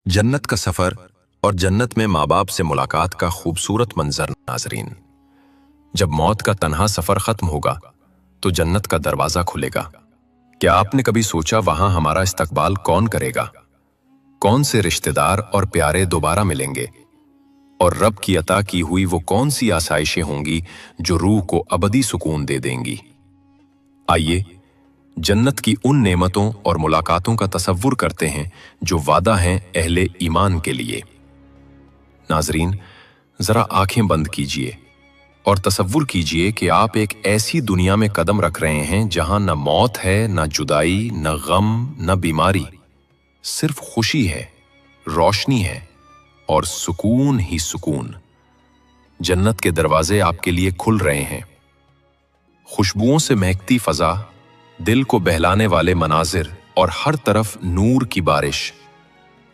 जन्नत का सफर और जन्नत में माँ बाप से मुलाकात का खूबसूरत मंजर। नाजरीन, जब मौत का तन्हा सफर खत्म होगा तो जन्नत का दरवाजा खुलेगा। क्या आपने कभी सोचा वहां हमारा इस्तकबाल कौन करेगा? कौन से रिश्तेदार और प्यारे दोबारा मिलेंगे? और रब की अता की हुई वो कौन सी आसाइशें होंगी जो रूह को अबदी सुकून दे देंगी? आइए जन्नत की उन नेमतों और मुलाकातों का तसव्वुर करते हैं जो वादा हैं अहले ईमान के लिए। नाजरीन, जरा आंखें बंद कीजिए और तसव्वुर कीजिए कि आप एक ऐसी दुनिया में कदम रख रहे हैं जहां न मौत है, न जुदाई, न गम, न बीमारी, सिर्फ खुशी है, रोशनी है और सुकून ही सुकून। जन्नत के दरवाजे आपके लिए खुल रहे हैं। खुशबुओं से महकती फजा, दिल को बहलाने वाले मनाजिर और हर तरफ नूर की बारिश।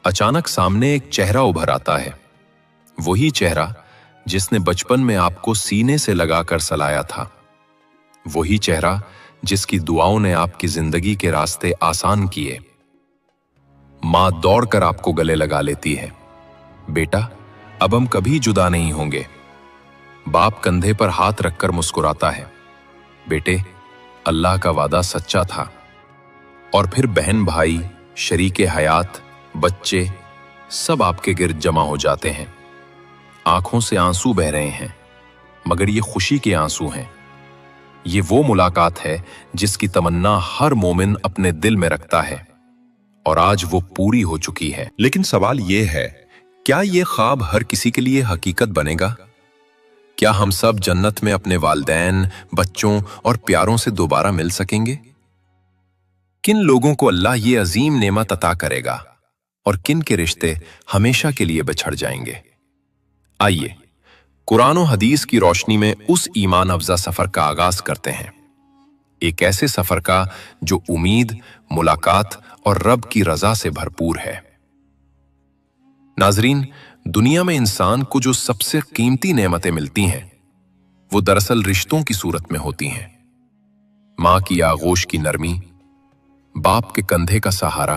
अचानक सामने एक चेहरा उभर आता है, वही चेहरा जिसने बचपन में आपको सीने से लगाकर सलाया था, वही चेहरा जिसकी दुआओं ने आपकी जिंदगी के रास्ते आसान किए। मां दौड़कर आपको गले लगा लेती है, बेटा अब हम कभी जुदा नहीं होंगे। बाप कंधे पर हाथ रखकर मुस्कुराता है, बेटे अल्लाह का वादा सच्चा था। और फिर बहन भाई, शरीके हयात, बच्चे सब आपके गिर्द जमा हो जाते हैं। आंखों से आंसू बह रहे हैं, मगर ये खुशी के आंसू हैं। ये वो मुलाकात है जिसकी तमन्ना हर मोमिन अपने दिल में रखता है और आज वो पूरी हो चुकी है। लेकिन सवाल ये है, क्या ये ख्वाब हर किसी के लिए हकीकत बनेगा? क्या हम सब जन्नत में अपने वालिदैन, बच्चों और प्यारों से दोबारा मिल सकेंगे? किन लोगों को अल्लाह ये अजीम नेमत अता करेगा और किन के रिश्ते हमेशा के लिए बिछड़ जाएंगे? आइए कुरान और हदीस की रोशनी में उस ईमान अफजा सफर का आगाज करते हैं। एक ऐसे सफर का जो उम्मीद, मुलाकात और रब की रजा से भरपूर है। नाजरीन, दुनिया में इंसान को जो सबसे कीमती नेमतें मिलती हैं वो दरअसल रिश्तों की सूरत में होती हैं। मां की आगोश की नरमी, बाप के कंधे का सहारा,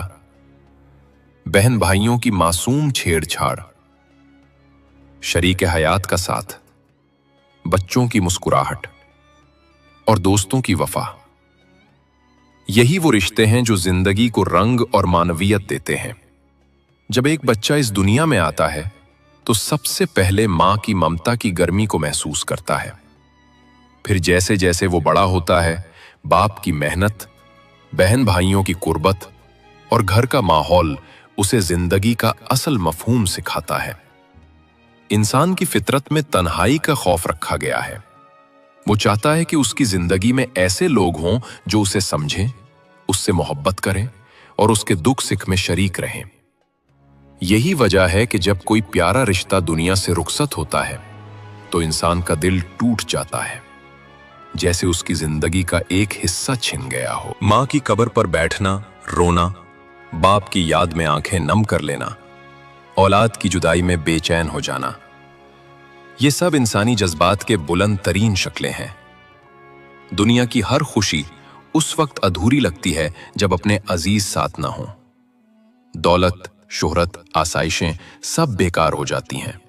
बहन भाइयों की मासूम छेड़छाड़, शरीके हयात का साथ, बच्चों की मुस्कुराहट और दोस्तों की वफा। यही वो रिश्ते हैं जो जिंदगी को रंग और मानवियत देते हैं। जब एक बच्चा इस दुनिया में आता है तो सबसे पहले मां की ममता की गर्मी को महसूस करता है। फिर जैसे जैसे वो बड़ा होता है, बाप की मेहनत, बहन भाइयों की कुर्बत और घर का माहौल उसे जिंदगी का असल मफहूम सिखाता है। इंसान की फितरत में तन्हाई का खौफ रखा गया है। वो चाहता है कि उसकी जिंदगी में ऐसे लोग हों जो उसे समझें, उससे मोहब्बत करें और उसके दुख सुख में शरीक रहें। यही वजह है कि जब कोई प्यारा रिश्ता दुनिया से रुखसत होता है तो इंसान का दिल टूट जाता है, जैसे उसकी जिंदगी का एक हिस्सा छिन गया हो। मां की कब्र पर बैठना, रोना, बाप की याद में आंखें नम कर लेना, औलाद की जुदाई में बेचैन हो जाना, ये सब इंसानी जज्बात के बुलंद तरीन शक्लें हैं। दुनिया की हर खुशी उस वक्त अधूरी लगती है जब अपने अजीज साथ ना हो। दौलत, शोहरत, आसाइशें सब बेकार हो जाती हैं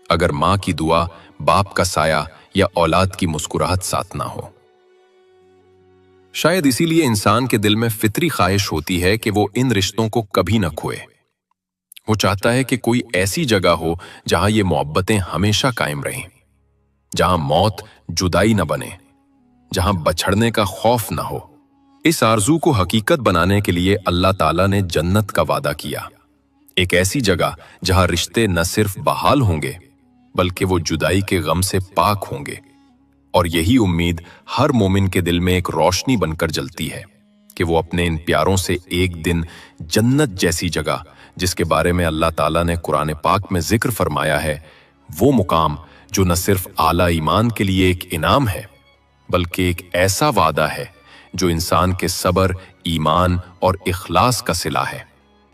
अगर मां की दुआ, बाप का साया या औलाद की मुस्कुराहट साथ ना हो। शायद इसीलिए इंसान के दिल में फितरी ख्वाहिश होती है कि वो इन रिश्तों को कभी न खोए। वो चाहता है कि कोई ऐसी जगह हो जहां ये मोहब्बतें हमेशा कायम रहें, जहां मौत जुदाई न बने, जहां बछड़ने का खौफ न हो। इस आरजू को हकीकत बनाने के लिए अल्लाह ताला ने जन्नत का वादा किया, एक ऐसी जगह जहां रिश्ते न सिर्फ बहाल होंगे बल्कि वो जुदाई के गम से पाक होंगे। और यही उम्मीद हर मोमिन के दिल में एक रोशनी बनकर जलती है कि वो अपने इन प्यारों से एक दिन जन्नत जैसी जगह, जिसके बारे में अल्लाह ताला ने कुरान पाक में जिक्र फरमाया है, वो मुकाम जो न सिर्फ आला ईमान के लिए एक इनाम है बल्कि एक ऐसा वादा है जो इंसान के सब्र, ईमान और इखलास का सिला है।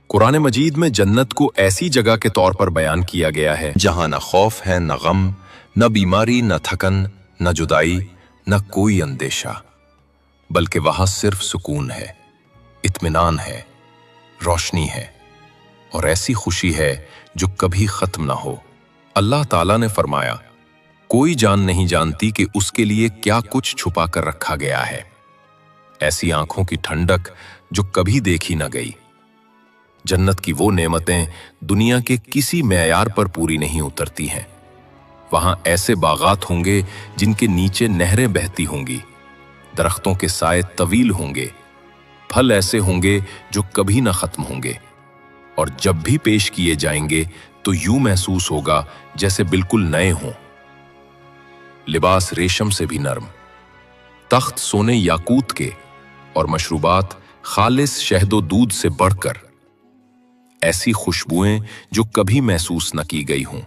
कुरान मजीद में जन्नत को ऐसी जगह के तौर पर बयान किया गया है जहां न खौफ है, न गम, न बीमारी, न थकन, न जुदाई, न कोई अंदेशा, बल्कि वहां सिर्फ सुकून है, इत्मीनान है, रोशनी है اور ایسی خوشی ہے جو کبھی ختم نہ ہو۔ اللہ تعالیٰ نے فرمایا، کوئی جان نہیں جانتی کہ اس کے لیے کیا کچھ چھپا کر رکھا گیا ہے۔ ایسی آنکھوں کی ٹھنڈک جو کبھی دیکھی نہ گئی۔ جنت کی وہ نعمتیں دنیا کے کسی معیار پر پوری نہیں اترتی ہیں۔ وہاں ایسے باغات ہوں گے جن کے نیچے نہریں بہتی ہوں گی، درختوں کے سائے طویل ہوں گے، پھل ایسے ہوں گے جو کبھی نہ ختم ہوں گے، اور جب بھی پیش کیے جائیں گے تو یوں محسوس ہوگا جیسے بالکل نئے ہوں۔ لباس ریشم سے بھی نرم، تخت سونے یاقوت کے، اور مشروبات خالص شہد و دودھ سے بڑھ کر، ایسی خوشبوئیں جو کبھی محسوس نہ کی گئی ہوں۔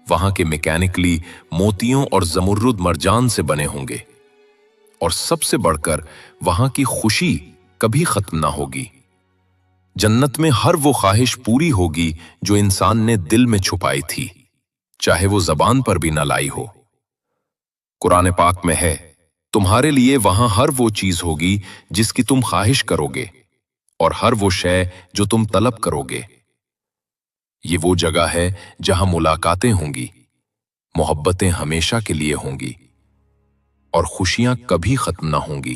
وہاں کے میکینکلی موتیوں اور زمرد مرجان سے بنے ہوں گے، اور سب سے بڑھ کر وہاں کی خوشی کبھی ختم نہ ہوگی۔ جنت میں ہر وہ خواہش پوری ہوگی جو انسان نے دل میں چھپائی تھی، چاہے وہ زبان پر بھی نہ لائی ہو۔ قرآن پاک میں ہے، تمہارے لیے وہاں ہر وہ چیز ہوگی جس کی تم خواہش کرو گے، اور ہر وہ شے جو تم طلب کرو گے۔ یہ وہ جگہ ہے جہاں ملاقاتیں ہوں گی، محبتیں ہمیشہ کے لیے ہوں گی، اور خوشیاں کبھی ختم نہ ہوں گی۔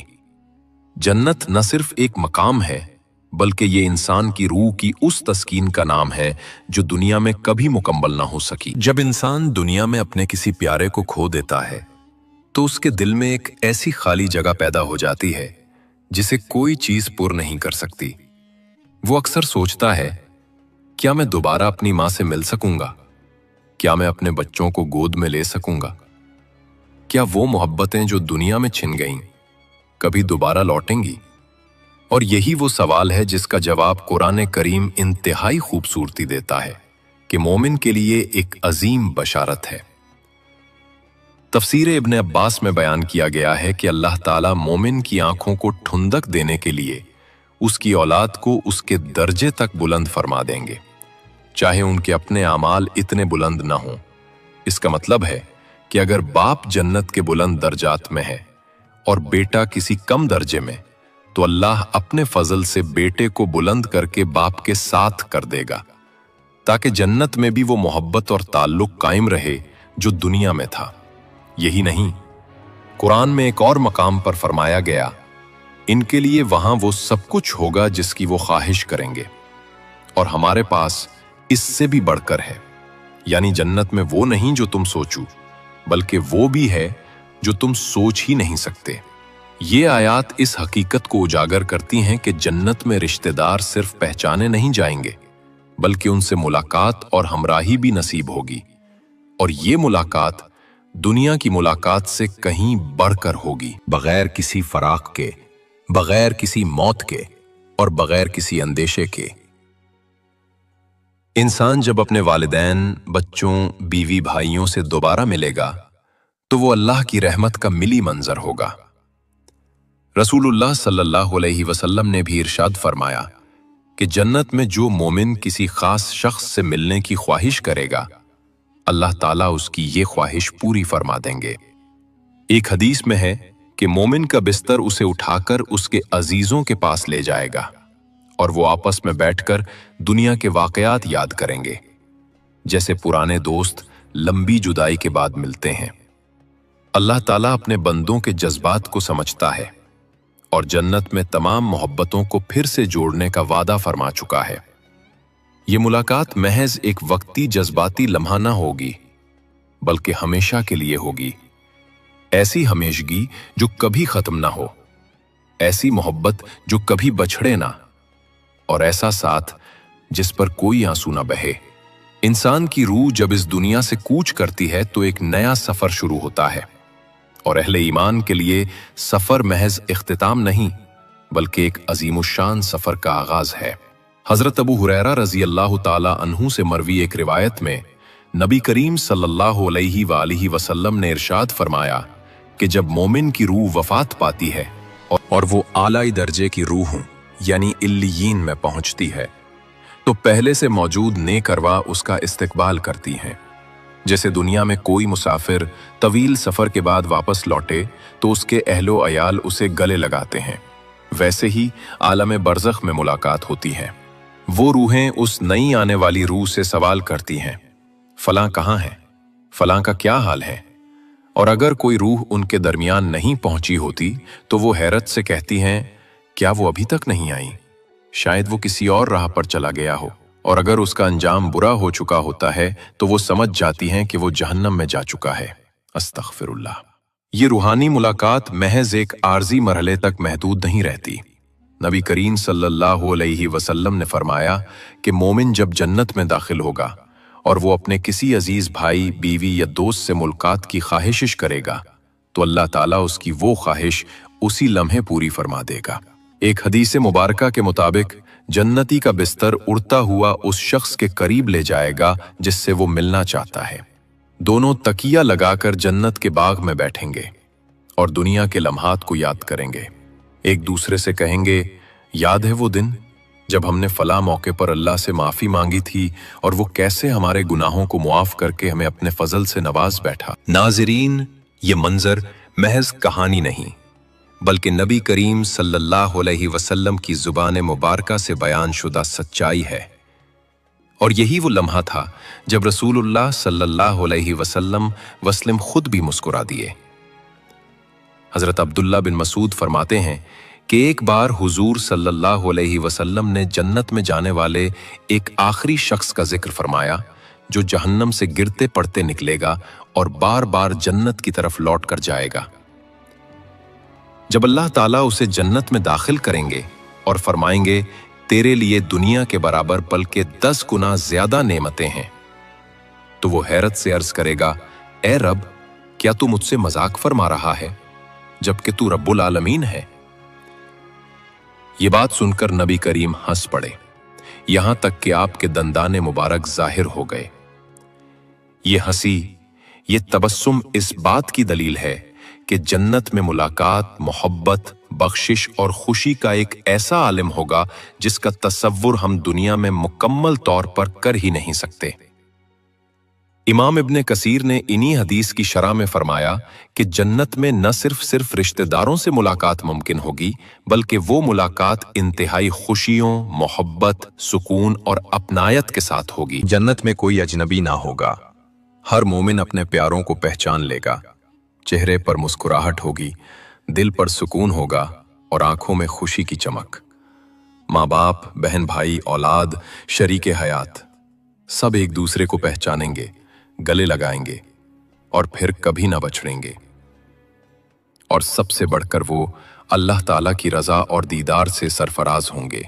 جنت نہ صرف ایک مقام ہے، بلکہ یہ انسان کی روح کی اس تسکین کا نام ہے جو دنیا میں کبھی مکمل نہ ہو سکی۔ جب انسان دنیا میں اپنے کسی پیارے کو کھو دیتا ہے تو اس کے دل میں ایک ایسی خالی جگہ پیدا ہو جاتی ہے جسے کوئی چیز پر نہیں کر سکتی۔ وہ اکثر سوچتا ہے، کیا میں دوبارہ اپنی ماں سے مل سکوں گا؟ کیا میں اپنے بچوں کو گود میں لے سکوں گا؟ کیا وہ محبتیں جو دنیا میں چھن گئیں کبھی دوبارہ لوٹیں گی؟ اور یہی وہ سوال ہے جس کا جواب قرآن کریم انتہائی خوبصورتی دیتا ہے کہ مومن کے لیے ایک عظیم بشارت ہے۔ تفسیر ابن عباس میں بیان کیا گیا ہے کہ اللہ تعالیٰ مومن کی آنکھوں کو ٹھنڈک دینے کے لیے اس کی اولاد کو اس کے درجے تک بلند فرما دیں گے، چاہے ان کے اپنے اعمال اتنے بلند نہ ہوں۔ اس کا مطلب ہے کہ اگر باپ جنت کے بلند درجات میں ہے اور بیٹا کسی کم درجے میں، تو اللہ اپنے فضل سے بیٹے کو بلند کر کے باپ کے ساتھ کر دے گا، تاکہ جنت میں بھی وہ محبت اور تعلق قائم رہے جو دنیا میں تھا۔ یہی نہیں، قرآن میں ایک اور مقام پر فرمایا گیا، ان کے لیے وہاں وہ سب کچھ ہوگا جس کی وہ خواہش کریں گے، اور ہمارے پاس اس سے بھی بڑھ کر ہے۔ یعنی جنت میں وہ نہیں جو تم سوچو، بلکہ وہ بھی ہے جو تم سوچ ہی نہیں سکتے۔ یہ آیات اس حقیقت کو اجاگر کرتی ہیں کہ جنت میں رشتہ دار صرف پہچانے نہیں جائیں گے، بلکہ ان سے ملاقات اور ہمراہی بھی نصیب ہوگی، اور یہ ملاقات دنیا کی ملاقات سے کہیں بڑھ کر ہوگی، بغیر کسی فراق کے، بغیر کسی موت کے، اور بغیر کسی اندیشے کے۔ انسان جب اپنے والدین، بچوں، بیوی بھائیوں سے دوبارہ ملے گا تو وہ اللہ کی رحمت کا ملی منظر ہوگا۔ رسول اللہ صلی اللہ علیہ وسلم نے بھی ارشاد فرمایا کہ جنت میں جو مومن کسی خاص شخص سے ملنے کی خواہش کرے گا، اللہ تعالیٰ اس کی یہ خواہش پوری فرما دیں گے۔ ایک حدیث میں ہے کہ مومن کا بستر اسے اٹھا کر اس کے عزیزوں کے پاس لے جائے گا، اور وہ آپس میں بیٹھ کر دنیا کے واقعات یاد کریں گے، جیسے پرانے دوست لمبی جدائی کے بعد ملتے ہیں۔ اللہ تعالیٰ اپنے بندوں کے جذبات کو سمجھتا ہے، اور جنت میں تمام محبتوں کو پھر سے جوڑنے کا وعدہ فرما چکا ہے۔ یہ ملاقات محض ایک وقتی جذباتی لمحہ نہ ہوگی، بلکہ ہمیشہ کے لیے ہوگی۔ ایسی ہمیشگی جو کبھی ختم نہ ہو، ایسی محبت جو کبھی بچھڑے نہ، اور ایسا ساتھ جس پر کوئی آنسو نہ بہے۔ انسان کی روح جب اس دنیا سے کوچ کرتی ہے تو ایک نیا سفر شروع ہوتا ہے، اور اہل ایمان کے لیے سفر محض اختتام نہیں، بلکہ ایک عظیم الشان سفر کا آغاز ہے۔ حضرت ابو ہریرہ رضی اللہ تعالی عنہ سے مروی ایک روایت میں نبی کریم صلی اللہ علیہ وآلہ وسلم نے ارشاد فرمایا کہ جب مومن کی روح وفات پاتی ہے اور وہ اعلیٰ درجے کی روح یعنی علیین میں پہنچتی ہے، تو پہلے سے موجود نیک ارواح اس کا استقبال کرتی ہیں۔ جیسے دنیا میں کوئی مسافر طویل سفر کے بعد واپس لوٹے تو اس کے اہل و عیال اسے گلے لگاتے ہیں، ویسے ہی عالم برزخ میں ملاقات ہوتی ہے۔ वो रूहें उस नई आने वाली रूह से सवाल करती हैं, फलां कहाँ है, फलां का क्या हाल है। और अगर कोई रूह उनके दरमियान नहीं पहुंची होती तो वो हैरत से कहती हैं, क्या वो अभी तक नहीं आई, शायद वो किसी और राह पर चला गया हो। और अगर उसका अंजाम बुरा हो चुका होता है तो वो समझ जाती हैं कि वो जहन्नम में जा चुका है। अस्तगफिरुल्लाह। ये रूहानी मुलाकात महज एक आर्जी मरहले तक महदूद नहीं रहती। नबी करीम सल्लल्लाहु अलैहि वसल्लम ने फरमाया कि मोमिन जब जन्नत में दाखिल होगा और वो अपने किसी अजीज भाई, बीवी या दोस्त से मुलाकात की ख्वाहिश करेगा तो अल्लाह ताला उसकी वो ख्वाहिश उसी लम्हे पूरी फरमा देगा। एक हदीस मुबारका के मुताबिक जन्नती का बिस्तर उड़ता हुआ उस शख्स के करीब ले जाएगा जिससे वो मिलना चाहता है। दोनों तकिया लगाकर जन्नत के बाग में बैठेंगे और दुनिया के लम्हात को याद करेंगे। एक दूसरे से कहेंगे, याद है वो दिन जब हमने फला मौके पर अल्लाह से माफी मांगी थी और वो कैसे हमारे गुनाहों को मुआफ करके हमें अपने फजल से नवाज बैठा। नाज़रीन, ये मंजर महज कहानी नहीं बल्कि नबी करीम सल्लल्लाहु अलैहि वसल्लम की जुबान मुबारका से बयान शुदा सच्चाई है। और यही वो लम्हा था जब रसूलुल्लाह सल्लल्लाहु अलैहि वसल्लम खुद भी मुस्कुरा दिए। हजरत अब्दुल्ला बिन मसूद फरमाते हैं कि एक बार हुजूर सल्लल्लाहु अलैहि वसल्लम ने जन्नत में जाने वाले एक आखिरी शख्स का जिक्र फरमाया जो जहन्नम से गिरते पड़ते निकलेगा और बार बार जन्नत की तरफ लौट कर जाएगा। जब अल्लाह ताला उसे जन्नत में दाखिल करेंगे और फरमाएंगे, तेरे लिए दुनिया के बराबर बल्कि 10 गुना ज्यादा नेमतें हैं, तो वो हैरत से अर्ज करेगा, ए रब, क्या तू मुझसे मजाक फरमा रहा है जबकि तू रब्बुल आलमीन है। ये बात सुनकर नबी करीम हंस पड़े, यहां तक कि आपके दंदाने मुबारक जाहिर हो गए। ये हंसी, ये तबस्सुम इस बात की दलील है कि जन्नत में मुलाकात, मोहब्बत, बख्शिश और खुशी का एक ऐसा आलिम होगा जिसका तसव्वुर हम दुनिया में मुकम्मल तौर पर कर ही नहीं सकते। इमाम इब्ने कसीर ने इन्हीं हदीस की शरह में फरमाया कि जन्नत में न सिर्फ रिश्तेदारों से मुलाकात मुमकिन होगी बल्कि वो मुलाकात इंतहाई खुशियों, मोहब्बत, सुकून और अपनायत के साथ होगी। जन्नत में कोई अजनबी ना होगा, हर मोमिन अपने प्यारों को पहचान लेगा, चेहरे पर मुस्कुराहट होगी, दिल पर सुकून होगा और आंखों में खुशी की चमक। माँ बाप, बहन भाई, औलाद, शरीके हयात सब एक दूसरे को पहचानेंगे, गले लगाएंगे और फिर कभी ना बछड़ेंगे। और सबसे बढ़कर वो अल्लाह ताला की रजा और दीदार से सरफराज होंगे।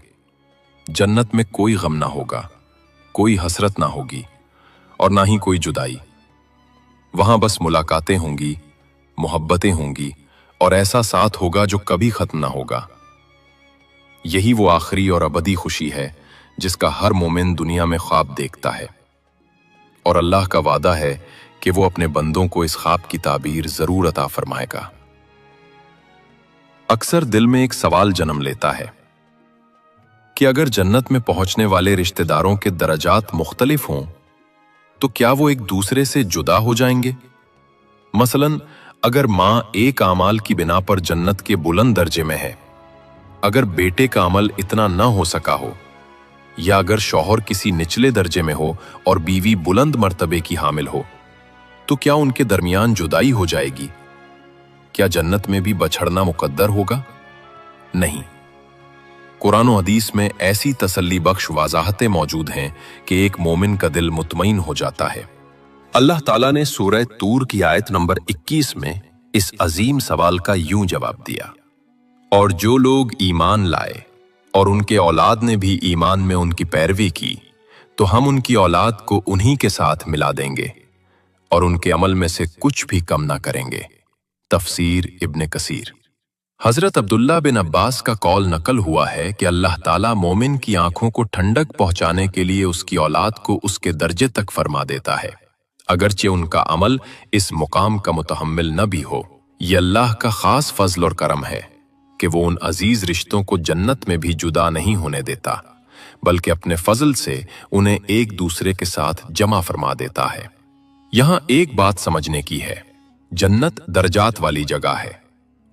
जन्नत में कोई गम ना होगा, कोई हसरत ना होगी और ना ही कोई जुदाई। वहां बस मुलाकातें होंगी, मोहब्बतें होंगी और ऐसा साथ होगा जो कभी खत्म ना होगा। यही वो आखिरी और अबदी खुशी है जिसका हर मोमिन दुनिया में ख्वाब देखता है और अल्लाह का वादा है कि वो अपने बंदों को इस ख्वाब की ताबीर जरूर अता फरमाएगा। अक्सर दिल में एक सवाल जन्म लेता है कि अगर जन्नत में पहुंचने वाले रिश्तेदारों के दर्जात मुख्तलिफ हों तो क्या वो एक दूसरे से जुदा हो जाएंगे। मसलन अगर मां एक आमाल की बिना पर जन्नत के बुलंद दर्जे में है, अगर बेटे का अमल इतना न हो सका हो, या अगर शौहर किसी निचले दर्जे में हो और बीवी बुलंद मर्तबे की हामिल हो, तो क्या उनके दरमियान जुदाई हो जाएगी। क्या जन्नत में भी बछड़ना मुकद्दर होगा? नहीं। कुरान और हदीस में ऐसी तसल्ली बख्श वाज़ाहतें मौजूद हैं कि एक मोमिन का दिल मुतमईन हो जाता है। अल्लाह ताला ने सूरह तूर की आयत नंबर 21 में इस अजीम सवाल का यूं जवाब दिया, और जो लोग ईमान लाए और उनके औलाद ने भी ईमान में उनकी पैरवी की तो हम उनकी औलाद को उन्हीं के साथ मिला देंगे और उनके अमल में से कुछ भी कम ना करेंगे। तफसीर इब्ने कसीर। हजरत अब्दुल्ला बिन अब्बास का कौल नकल हुआ है कि अल्लाह ताला मोमिन की आंखों को ठंडक पहुंचाने के लिए उसकी औलाद को उसके दर्जे तक फरमा देता है, अगरचे उनका अमल इस मुकाम का मुतहम्मिल न भी हो। ये अल्लाह का खास फजल और करम है कि वो उन अजीज रिश्तों को जन्नत में भी जुदा नहीं होने देता, बल्कि अपने फजल से उन्हें एक दूसरे के साथ जमा फरमा देता है। यहां एक बात समझने की है, जन्नत दर्जात वाली जगह है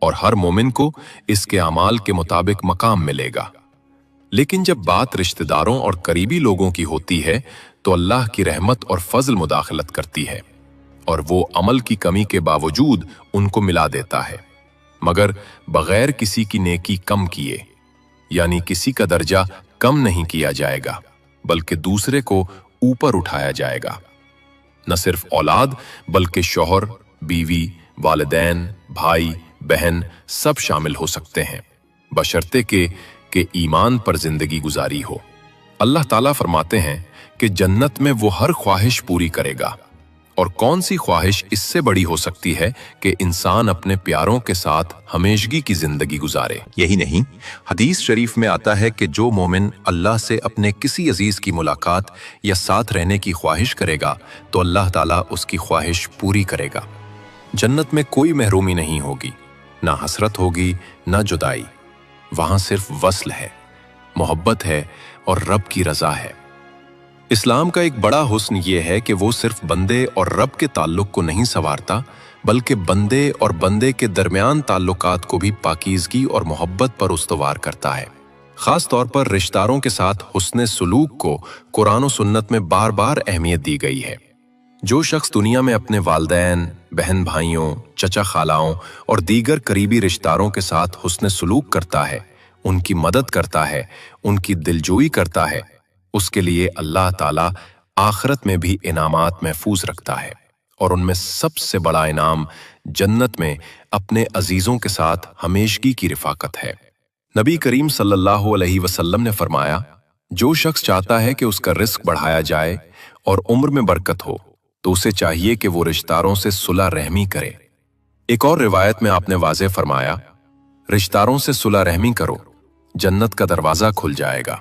और हर मोमिन को इसके अमाल के मुताबिक मकाम मिलेगा, لیکن جب بات رشتہ داروں اور قریبی لوگوں کی ہوتی ہے تو اللہ کی رحمت اور فضل مداخلت کرتی ہے اور وہ عمل کی کمی کے باوجود ان کو ملا دیتا ہے، مگر بغیر کسی کی نیکی کم کیے، یعنی کسی کا درجہ کم نہیں کیا جائے گا بلکہ دوسرے کو اوپر اٹھایا جائے گا۔ نہ صرف اولاد بلکہ شوہر، بیوی، والدین، بھائی، بہن سب شامل ہو سکتے ہیں، بشرطے کہ ایمان پر زندگی گزاری ہو۔ اللہ تعالیٰ فرماتے ہیں کہ جنت میں وہ ہر خواہش پوری کرے گا، اور کون سی خواہش اس سے بڑی ہو سکتی ہے کہ انسان اپنے پیاروں کے ساتھ ہمیشگی کی زندگی گزارے۔ یہی نہیں، حدیث شریف میں آتا ہے کہ جو مومن اللہ سے اپنے کسی عزیز کی ملاقات یا ساتھ رہنے کی خواہش کرے گا تو اللہ تعالیٰ اس کی خواہش پوری کرے گا۔ جنت میں کوئی محرومی نہیں ہوگی، نہ حسرت ہوگی، نہ جدائی۔ وہاں صرف وصل ہے، محبت ہے اور رب کی رضا ہے۔ اسلام کا ایک بڑا حسن یہ ہے کہ وہ صرف بندے اور رب کے تعلق کو نہیں سنوارتا بلکہ بندے اور بندے کے درمیان تعلقات کو بھی پاکیزگی اور محبت پر استوار کرتا ہے۔ خاص طور پر رشتہ داروں کے ساتھ حسن سلوک کو قرآن و سنت میں بار بار اہمیت دی گئی ہے۔ جو شخص دنیا میں اپنے والدین، بہن بھائیوں، چچا خالاؤں اور دیگر قریبی رشتہ داروں کے ساتھ حسن سلوک کرتا ہے، ان کی مدد کرتا ہے، ان کی دلجوئی کرتا ہے، اس کے لیے اللہ تعالیٰ آخرت میں بھی انعامات محفوظ رکھتا ہے، اور ان میں سب سے بڑا انعام جنت میں اپنے عزیزوں کے ساتھ ہمیشگی کی رفاقت ہے۔ نبی کریم صلی اللہ علیہ وسلم نے فرمایا، جو شخص چاہتا ہے کہ اس کا رزق بڑھایا جائے اور عمر میں برکت ہو تو اسے چاہیے کہ وہ رشتہ داروں سے صلح رحمی کرے۔ ایک اور روایت میں آپ نے واضح فرمایا، رشتہ داروں سے صلح رحمی کرو، جنت کا دروازہ کھل جائے گا۔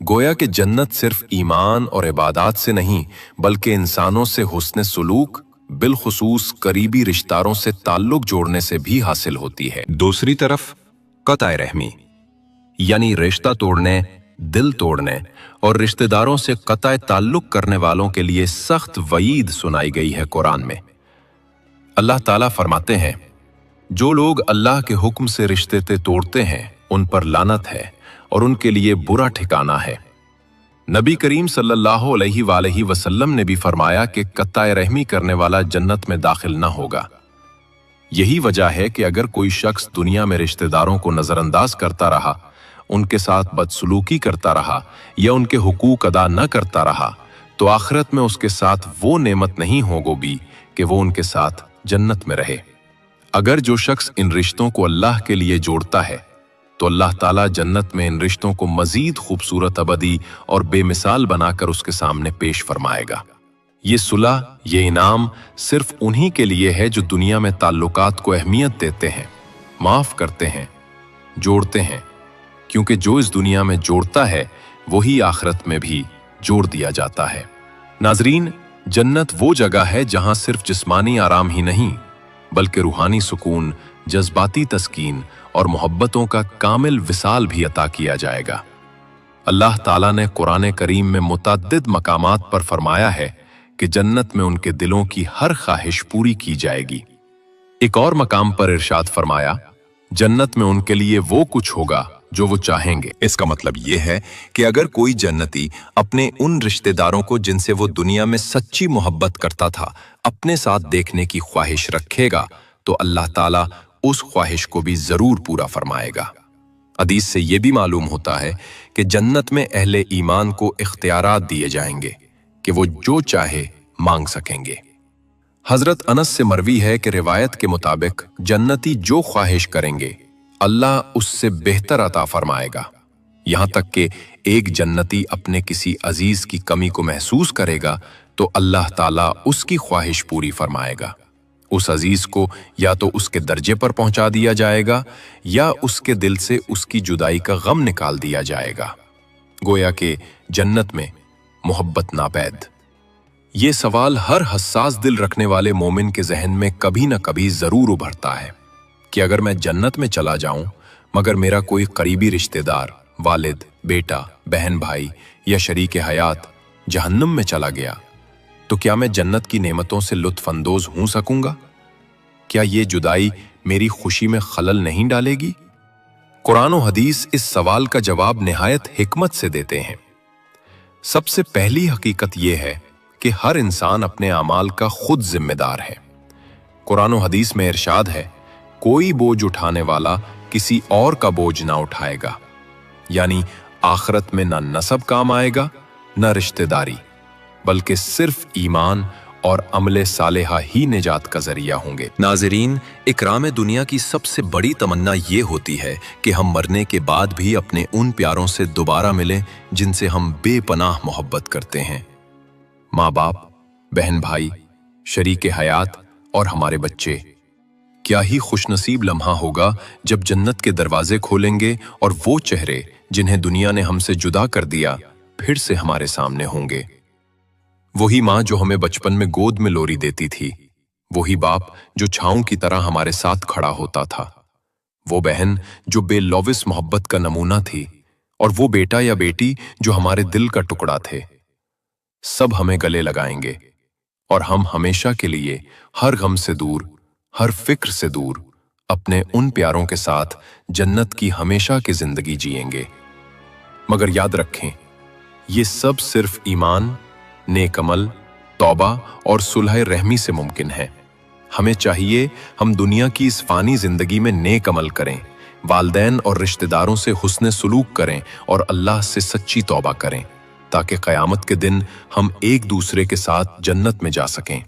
گویا کہ جنت صرف ایمان اور عبادات سے نہیں بلکہ انسانوں سے حسن سلوک، بالخصوص قریبی رشتہ داروں سے تعلق جوڑنے سے بھی حاصل ہوتی ہے۔ دوسری طرف قطع رحمی، یعنی رشتہ توڑنے، دل توڑنے اور رشتہ داروں سے قطع تعلق کرنے والوں کے لیے سخت وعید سنائی گئی ہے قرآن میں۔ اللہ تعالیٰ فرماتے ہیں، جو لوگ اللہ کے حکم سے رشتے توڑتے ہیں ان پر لعنت ہے اور ان کے لیے برا ٹھکانہ ہے۔ نبی کریم صلی اللہ علیہ وآلہ وسلم نے بھی فرمایا کہ قطع رحمی کرنے والا جنت میں داخل نہ ہوگا۔ یہی وجہ ہے کہ اگر کوئی شخص دنیا میں رشتہ داروں کو نظر انداز کرتا رہا، ان کے ساتھ بدسلوکی کرتا رہا یا ان کے حقوق ادا نہ کرتا رہا تو آخرت میں اس کے ساتھ وہ نعمت نہیں ہوگی کہ وہ ان کے ساتھ جنت میں رہے۔ اگر جو شخص ان رشتوں کو اللہ کے لیے جوڑتا ہے تو اللہ تعالیٰ جنت میں ان رشتوں کو مزید خوبصورت، ابدی اور بے مثال بنا کر اس کے سامنے پیش فرمائے گا۔ یہ صلح، یہ انعام صرف انہی کے لیے ہے جو دنیا میں تعلقات کو اہمیت دیتے ہیں، معاف کرتے ہیں، جوڑتے ہیں، کیونکہ جو اس دنیا میں جوڑتا ہے وہی آخرت میں بھی جوڑ دیا جاتا ہے۔ ناظرین، جنت وہ جگہ ہے جہاں صرف جسمانی آرام ہی نہیں بلکہ روحانی سکون، جذباتی تسکین اور محبتوں کا کامل وصال بھی عطا کیا جائے گا۔ اللہ تعالیٰ نے قرآن کریم میں متعدد مقامات پر فرمایا ہے کہ جنت میں ان کے دلوں کی ہر خواہش پوری کی جائے گی۔ ایک اور مقام پر ارشاد فرمایا، جنت میں ان کے لیے وہ کچھ ہوگا جو وہ چاہیں گے۔ اس کا مطلب یہ ہے کہ اگر کوئی جنتی اپنے ان رشتہ داروں کو جن سے وہ دنیا میں سچی محبت کرتا تھا اپنے ساتھ دیکھنے کی خواہش رکھے گا تو اللہ تعالیٰ اس خواہش کو بھی ضرور پورا فرمائے گا۔ حدیث سے یہ بھی معلوم ہوتا ہے کہ جنت میں اہل ایمان کو اختیارات دیے جائیں گے کہ وہ جو چاہے مانگ سکیں گے۔ حضرت انس سے مروی ہے کہ روایت کے مطابق جنتی جو خواہش کریں گے اللہ اس سے بہتر عطا فرمائے گا، یہاں تک کہ ایک جنتی اپنے کسی عزیز کی کمی کو محسوس کرے گا تو اللہ تعالیٰ اس کی خواہش پوری فرمائے گا۔ اس عزیز کو یا تو اس کے درجے پر پہنچا دیا جائے گا یا اس کے دل سے اس کی جدائی کا غم نکال دیا جائے گا۔ گویا کہ جنت میں محبت ناپید۔ یہ سوال ہر حساس دل رکھنے والے مومن کے ذہن میں کبھی نہ کبھی ضرور ابھرتا ہے کہ اگر میں جنت میں چلا جاؤں مگر میرا کوئی قریبی رشتہ دار، والد، بیٹا، بہن بھائی یا شریک حیات جہنم میں چلا گیا تو کیا میں جنت کی نعمتوں سے لطف اندوز ہو سکوں گا؟ کیا یہ جدائی میری خوشی میں خلل نہیں ڈالے گی؟ कुरान और हदीस इस सवाल का जवाब निहायत हिकमत से देते हैं। सबसे पहली हकीकत यह है कि हर इंसान अपने अमाल का खुद जिम्मेदार है। कुरान और हदीस में इरशाद है, कोई बोझ उठाने वाला किसी और का बोझ ना उठाएगा, यानी आखिरत में ना नसब काम आएगा न रिश्तेदारी, बल्कि सिर्फ ईमान और अमले सालेहा ही निजात का जरिया होंगे। नाज़रीन, इकराम दुनिया की सबसे बड़ी तमन्ना ये होती है कि हम मरने के बाद भी अपने उन प्यारों से दोबारा मिलें जिनसे हम बेपनाह मोहब्बत करते हैं। माँ बाप, बहन भाई, शरीके हयात और हमारे बच्चे। क्या ही खुशनसीब लम्हा होगा जब जन्नत के दरवाजे खोलेंगे और वो चेहरे जिन्हें दुनिया ने हमसे जुदा कर दिया फिर से हमारे सामने होंगे। वही माँ जो हमें बचपन में गोद में लोरी देती थी, वही बाप जो छांव की तरह हमारे साथ खड़ा होता था, वो बहन जो बेलौविस मोहब्बत का नमूना थी, और वो बेटा या बेटी जो हमारे दिल का टुकड़ा थे। सब हमें गले लगाएंगे और हम हमेशा के लिए हर गम से दूर, हर फिक्र से दूर अपने उन प्यारों के साथ जन्नत की हमेशा की जिंदगी जिएंगे। मगर याद रखें, ये सब सिर्फ ईमान, नेक अमल, तौबा और सुलह रहमी से मुमकिन है। हमें चाहिए हम दुनिया की इस फानी जिंदगी में नेक अमल करें, वालदैन और रिश्तेदारों से हुस्न सुलूक करें और अल्लाह से सच्ची तौबा करें, ताकि क़यामत के दिन हम एक दूसरे के साथ जन्नत में जा सकें।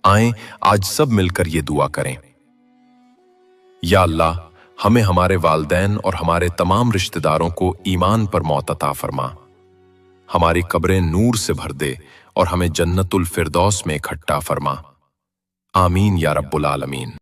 आएं आज सब मिलकर ये दुआ करें, या अल्लाह, हमें हमारे वालदैन और हमारे तमाम रिश्तेदारों को ईमान पर मौत अता फरमा, हमारी कब्रें नूर से भर दे और हमें जन्नतुल फिरदौस में इकट्ठा फरमा। आमीन या रब्बुल आलमीन।